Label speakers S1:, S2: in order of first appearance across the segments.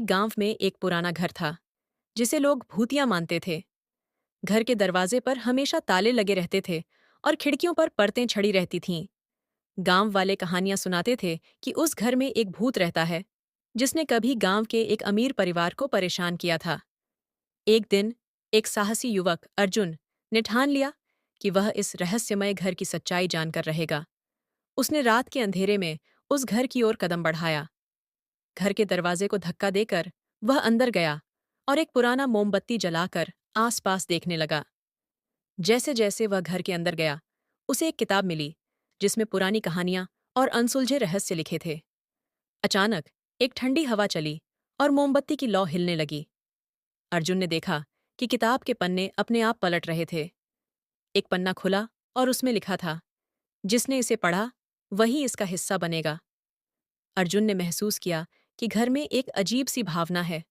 S1: एक गांव में एक पुराना घर था जिसे लोग भूतिया मानते थे। घर के दरवाजे पर हमेशा ताले लगे रहते थे और खिड़कियों पर परतें छड़ी रहती थीं। गांव वाले कहानियां सुनाते थे कि उस घर में एक भूत रहता है जिसने कभी गांव के एक अमीर परिवार को परेशान किया था। एक दिन एक साहसी युवक अर्जुन ने ठान लिया कि वह इस रहस्यमय घर की सच्चाई जानकर रहेगा। उसने रात के अंधेरे में उस घर की ओर कदम बढ़ाया। घर के दरवाजे को धक्का देकर वह अंदर गया और एक पुराना मोमबत्ती जलाकर आसपास देखने लगा। जैसे जैसे वह घर के अंदर गया, उसे एक किताब मिली जिसमें पुरानी कहानियां और अनसुलझे रहस्य लिखे थे। अचानक एक ठंडी हवा चली और मोमबत्ती की लौ हिलने लगी। अर्जुन ने देखा कि किताब के पन्ने अपने आप पलट रहे थे। एक पन्ना खुला और उसमें लिखा था, जिसने इसे पढ़ा वही इसका हिस्सा बनेगा। अर्जुन ने महसूस किया कि घर में एक अजीब सी भावना है,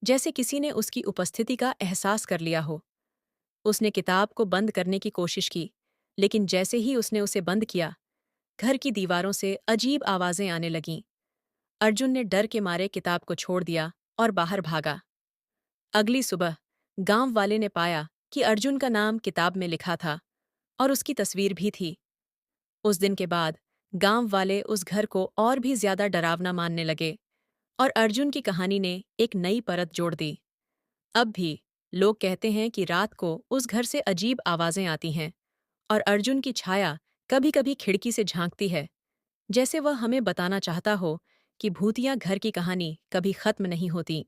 S1: जैसे किसी ने उसकी उपस्थिति का एहसास कर लिया हो। उसने किताब को बंद करने की कोशिश की, लेकिन जैसे ही उसने उसे बंद किया, घर की दीवारों से अजीब आवाजें आने लगीं। अर्जुन ने डर के मारे किताब को छोड़ दिया और बाहर भागा। अगली सुबह गांव वाले ने पाया कि अर्जुन का नाम किताब में लिखा था और उसकी तस्वीर भी थी। उस दिन के बाद गांव वाले उस घर को और भी ज्यादा डरावना मानने लगे और अर्जुन की कहानी ने एक नई परत जोड़ दी। अब भी लोग कहते हैं कि रात को उस घर से अजीब आवाजें आती हैं और अर्जुन की छाया कभी-कभी खिड़की से झांकती है, जैसे वह हमें बताना चाहता हो कि भूतिया घर की कहानी कभी खत्म नहीं होती।